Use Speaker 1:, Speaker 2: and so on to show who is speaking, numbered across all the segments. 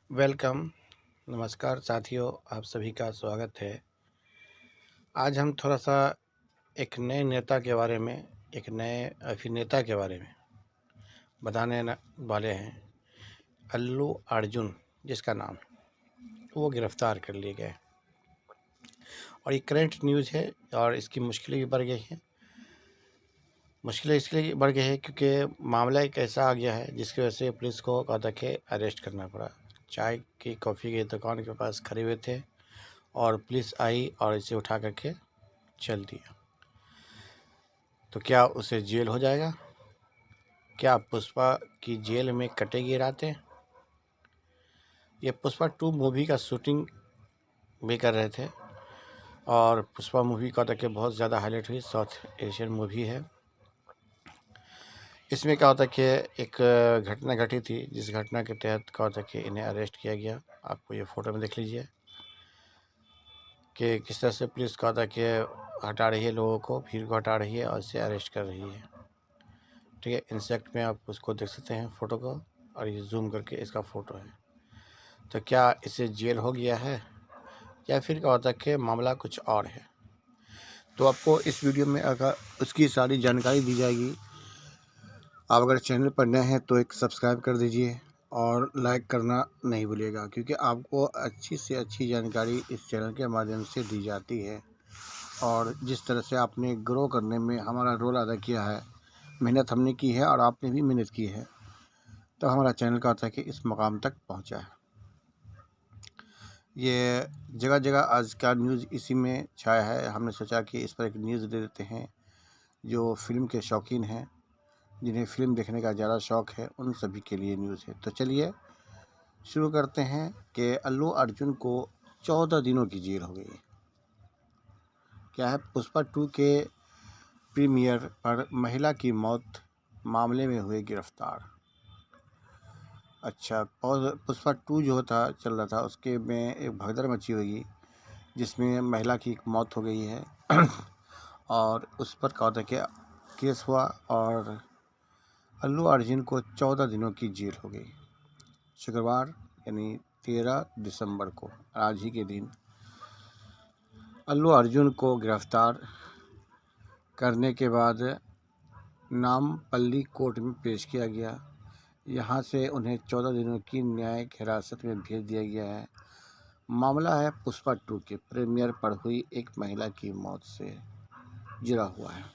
Speaker 1: Welcome. नमस्कार साथियों, आप सभी का स्वागत है। आज हम थोड़ा-सा एक नए नेता के बारे में, एक नए अभिनेता के बारे में बताने न वाले हैं। अल्लू अर्जुन जिसका नाम, वो गिरफ़्तार कर लिए गए और ये करंट न्यूज़ है और इसकी मुश्किलें भी बढ़ गई हैं। मुश्किलें इसलिए बढ़ गई है क्योंकि मामला एक ऐसा आ गया है जिसकी वजह से पुलिस को कहा कि अरेस्ट करना पड़ा। चाय की, कॉफ़ी की दुकान के पास खड़े हुए थे और पुलिस आई और इसे उठा कर के चल दिया। तो क्या उसे जेल हो जाएगा? क्या पुष्पा की जेल में कटेगी रातें? ये पुष्पा 2 मूवी का शूटिंग भी कर रहे थे और पुष्पा मूवी का तो बहुत ज़्यादा हाईलाइट हुई, साउथ एशियन मूवी है। इसमें क्या होता है कि एक घटना घटी थी, जिस घटना के तहत क्या होता है कि इन्हें अरेस्ट किया गया। आपको ये फ़ोटो में देख लीजिए कि किस तरह से पुलिस क्या होता है कि हटा रही है लोगों को, भीड़ को हटा रही है और इसे अरेस्ट कर रही है। ठीक है, इंसेक्ट में आप उसको देख सकते हैं फ़ोटो को, और ये जूम करके इसका फ़ोटो है। तो क्या इसे जेल हो गया है या फिर क्या होता है कि मामला कुछ और है? तो आपको इस वीडियो में अगर उसकी सारी जानकारी दी जाएगी। आप अगर चैनल पर नए हैं तो एक सब्सक्राइब कर दीजिए और लाइक करना नहीं भूलिएगा, क्योंकि आपको अच्छी से अच्छी जानकारी इस चैनल के माध्यम से दी जाती है। और जिस तरह से आपने ग्रो करने में हमारा रोल अदा किया है, मेहनत हमने की है और आपने भी मेहनत की है, तो हमारा चैनल का होता है कि इस मकाम तक पहुंचा है। ये जगह जगह आज का न्यूज़ इसी में छाया है। हमने सोचा कि इस पर एक न्यूज़ दे देते हैं। जो फिल्म के शौकीन हैं, जिन्हें फ़िल्म देखने का ज़्यादा शौक़ है, उन सभी के लिए न्यूज़ है। तो चलिए शुरू करते हैं कि अल्लू अर्जुन को 14 दिनों की जेल हो गई। क्या है, पुष्पा 2 के प्रीमियर पर महिला की मौत मामले में हुए गिरफ्तार। अच्छा, पुष्पा 2 जो था चल रहा था, उसके में एक भगदड़ मची हुई जिसमें महिला की एक मौत हो गई है और उस पर क्या होता है कि केस हुआ और अल्लू अर्जुन को 14 दिनों की जेल हो गई। शुक्रवार यानी 13 दिसंबर को, आज ही के दिन, अल्लू अर्जुन को गिरफ्तार करने के बाद नामपल्ली कोर्ट में पेश किया गया। यहाँ से उन्हें 14 दिनों की न्यायिक हिरासत में भेज दिया गया है। मामला है पुष्पा 2 के प्रीमियर पर हुई एक महिला की मौत से जुड़ा हुआ है।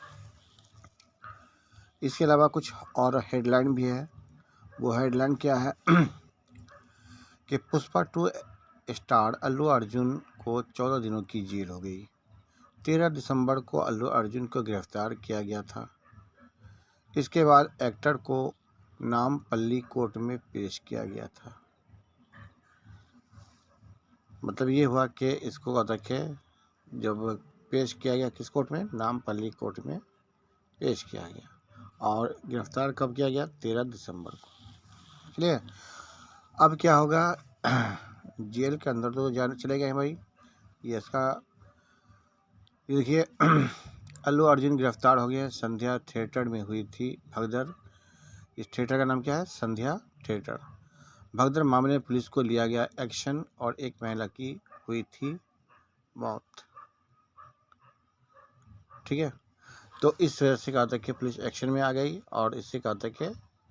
Speaker 1: इसके अलावा कुछ और हेडलाइन भी है। वो हेडलाइन क्या है कि पुष्पा 2 स्टार अल्लू अर्जुन को 14 दिनों की जेल हो गई। 13 दिसंबर को अल्लू अर्जुन को गिरफ्तार किया गया था। इसके बाद एक्टर को नामपल्ली कोर्ट में पेश किया गया था। मतलब ये हुआ कि इसको कहता कि जब पेश किया गया किस कोर्ट में, नामपल्ली कोर्ट में पेश किया गया और गिरफ्तार कब किया गया, 13 दिसंबर को। चलिए, अब क्या होगा जेल के अंदर तो जाने चले गए भाई। ये इसका देखिए अल्लू अर्जुन गिरफ्तार हो गए। संध्या थिएटर में हुई थी भगदड़। इस थिएटर का नाम क्या है, संध्या थिएटर। भगदड़ मामले में पुलिस को लिया गया एक्शन और एक महिला की हुई थी मौत। ठीक है, तो इस वजह से कहा था कि पुलिस एक्शन में आ गई और इससे कहा था कि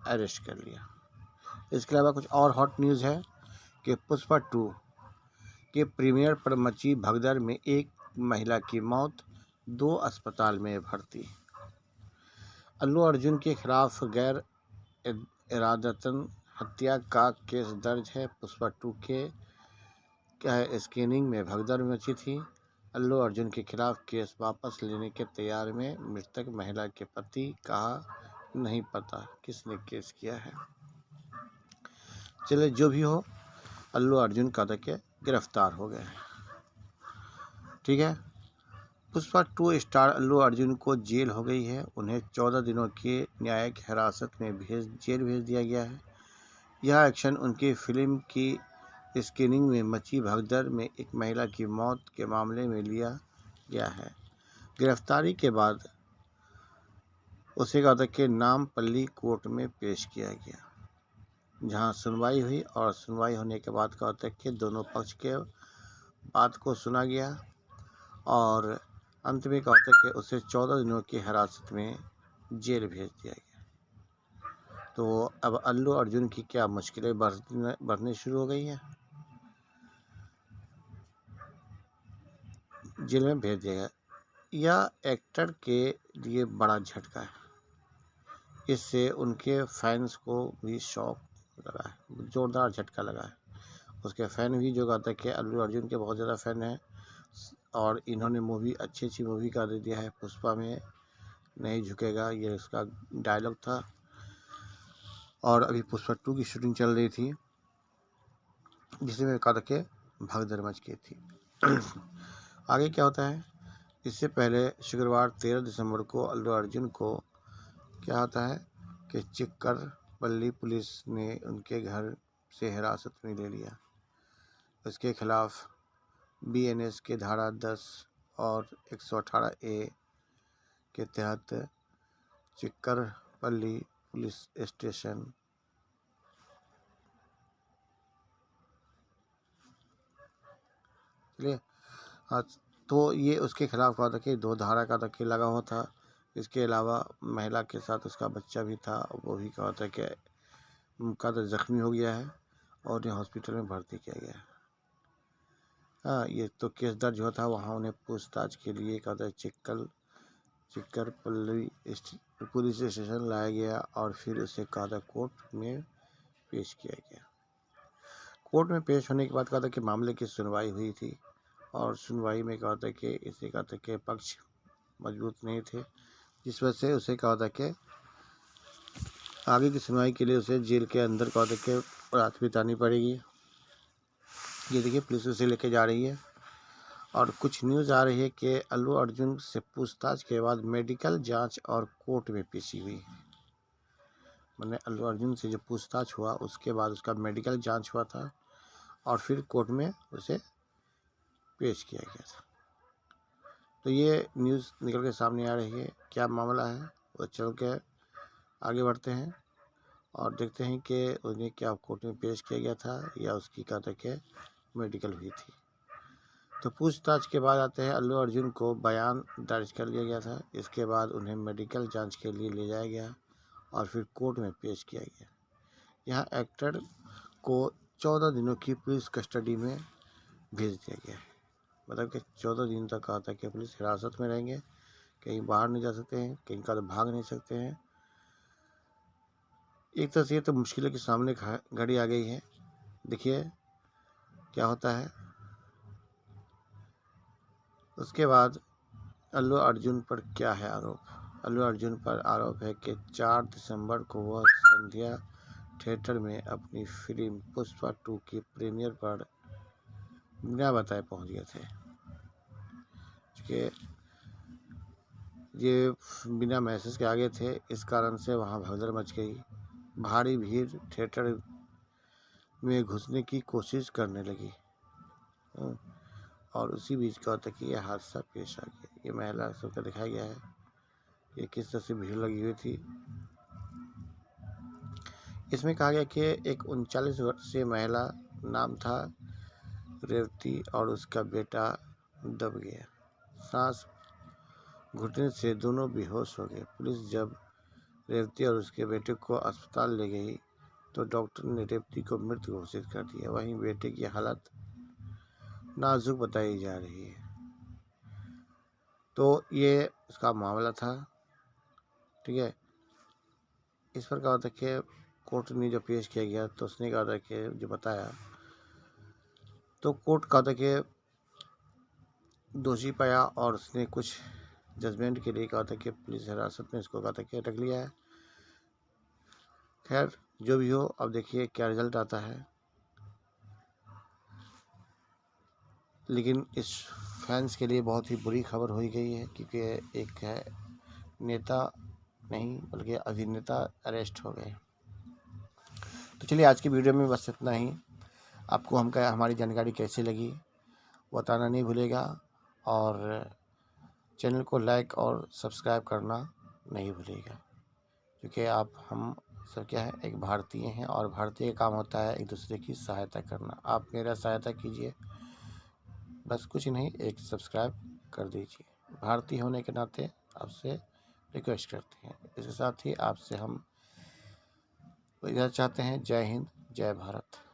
Speaker 1: अरेस्ट कर लिया। इसके अलावा कुछ और हॉट न्यूज़ है कि पुष्पा 2 के प्रीमियर पर मची भगदड़ में एक महिला की मौत, 2 अस्पताल में भर्ती। अल्लू अर्जुन के खिलाफ गैर इरादतन हत्या का केस दर्ज है। पुष्पा 2 के क्या है, स्क्रीनिंग में भगदड़ मची थी। अल्लू अर्जुन के खिलाफ केस वापस लेने के तैयार में मृतक महिला के पति कहा नहीं पता किसने केस किया है। चले जो भी हो, अल्लू अर्जुन का के गिरफ्तार हो गए। ठीक है, पुष्पा 2 स्टार अल्लू अर्जुन को जेल हो गई है। उन्हें 14 दिनों की न्यायिक हिरासत में जेल भेज दिया गया है। यह एक्शन उनकी फिल्म की स्क्रीनिंग में मची भगदड़ में एक महिला की मौत के मामले में लिया गया है। गिरफ्तारी के बाद उसे कहा था कि नामपल्ली कोर्ट में पेश किया गया। जहां सुनवाई हुई और सुनवाई होने के बाद क्या होता है कि दोनों पक्ष के बात को सुना गया और अंत में क्या होता है कि उसे 14 दिनों की हिरासत में जेल भेज दिया गया। तो अब अल्लू अर्जुन की क्या मुश्किलें बढ़नी शुरू हो गई हैं। जेल में भेज दिया गया। यह एक्टर के लिए बड़ा झटका है। इससे उनके फैंस को भी शॉक लगा है, जोरदार झटका लगा है। उसके फैन भी जो कहते हैं कि अल्लू अर्जुन के बहुत ज़्यादा फैन हैं और इन्होंने अच्छी मूवी का दे दिया है। पुष्पा में नहीं झुकेगा, ये उसका डायलॉग था और अभी पुष्पा 2 की शूटिंग चल रही थी जिसमें कहा था कि भगदड़ मच गई थी। आगे क्या होता है, इससे पहले शुक्रवार 13 दिसंबर को अल्लू अर्जुन को क्या होता है कि चिक्करपल्ली पुलिस ने उनके घर से हिरासत में ले लिया। उसके खिलाफ BNS के धारा 10 और 118A के तहत चिक्करपल्ली पुलिस स्टेशन चलिए हाँ, तो ये उसके खिलाफ कहा था कि 2 धारा का तक लगा हुआ था। इसके अलावा महिला के साथ उसका बच्चा भी था, वो भी कहा था कि उनका तो ज़ख्मी हो गया है और ये हॉस्पिटल में भर्ती किया गया है। हाँ, ये तो केस दर्ज हुआ था, वहाँ उन्हें पूछताछ के लिए कहा था चिक्करपल्ली पुलिस स्टेशन लाया गया और फिर उसे कहा था कोर्ट में पेश किया गया। कोर्ट में पेश होने के बाद कहा था कि मामले की सुनवाई हुई थी और सुनवाई में कहा था कि इसे कहा था कि पक्ष मजबूत नहीं थे, जिस वजह से उसे कहा था कि आगे की सुनवाई के लिए उसे जेल के अंदर कहा था कि रात बितानी पड़ेगी। ये देखिए पुलिस उसे लेके जा रही है और कुछ न्यूज़ आ रही है कि अल्लू अर्जुन से पूछताछ के बाद मेडिकल जांच और कोर्ट में पेशी हुई। मैंने अल्लू अर्जुन से जो पूछताछ हुआ उसके बाद उसका मेडिकल जांच हुआ था और फिर कोर्ट में उसे पेश किया गया था। तो ये न्यूज़ निकल के सामने आ रही है, क्या मामला है वो चल के आगे बढ़ते हैं और देखते हैं कि उन्हें क्या कोर्ट में पेश किया गया था या उसकी क्या था कि मेडिकल हुई थी। तो पूछताछ के बाद आते हैं अल्लू अर्जुन को बयान दर्ज कर लिया गया था। इसके बाद उन्हें मेडिकल जांच के लिए ले जाया गया और फिर कोर्ट में पेश किया गया। यहाँ एक्टर को 14 दिनों की पुलिस कस्टडी में भेज दिया गया। मतलब कि 14 दिन तक कहा था कि पुलिस हिरासत में रहेंगे, कहीं बाहर नहीं जा सकते हैं, कहीं का भाग नहीं सकते हैं। एक तरह से तो मुश्किलों के सामने घड़ी आ गई है। देखिए क्या होता है। उसके बाद अल्लू अर्जुन पर क्या है आरोप। अल्लू अर्जुन पर आरोप है कि 4 दिसंबर को वह संध्या थिएटर में अपनी फिल्म पुष्पा 2 की प्रीमियर पर बिना बताए पहुंच गए थे। कि ये बिना मैसेज के आगे थे, इस कारण से वहाँ भगदड़ मच गई। भारी भीड़ थिएटर में घुसने की कोशिश करने लगी और उसी बीच क्या होता है कि यह हादसा पेश आ गया। ये महिला सबका दिखाया गया है, ये किस तरह से भीड़ लगी हुई थी। इसमें कहा गया कि एक 39 वर्षीय महिला, नाम था रेवती, और उसका बेटा दब गया। सांस घुटने से दोनों बेहोश हो गए। पुलिस जब रेवती और उसके बेटे को अस्पताल ले गई तो डॉक्टर ने रेवती को मृत घोषित कर दिया। वहीं बेटे की हालत नाजुक बताई जा रही है। तो ये उसका मामला था, ठीक है। इस पर कहा था कि कोर्ट ने जो पेश किया गया तो उसने कहा था कि जो बताया तो कोर्ट कहा था कि दोषी पाया और उसने कुछ जजमेंट के लिए कहा था कि पुलिस हिरासत में इसको कहा था कि रख लिया है। खैर जो भी हो, अब देखिए क्या रिजल्ट आता है। लेकिन इस फैंस के लिए बहुत ही बुरी खबर हो गई है क्योंकि एक है नेता नहीं बल्कि अभिनेता अरेस्ट हो गए। तो चलिए आज की वीडियो में बस इतना ही। आपको हमारी जानकारी कैसी लगी बताना नहीं भूलेगा और चैनल को लाइक और सब्सक्राइब करना नहीं भूलिएगा, क्योंकि आप हम सब क्या है, एक भारतीय हैं और भारतीय का काम होता है एक दूसरे की सहायता करना। आप मेरा सहायता कीजिए, बस कुछ नहीं, एक सब्सक्राइब कर दीजिए। भारतीय होने के नाते आपसे रिक्वेस्ट करते हैं। इसके साथ ही आपसे हम इजाज़त चाहते हैं। जय हिंद, जय भारत।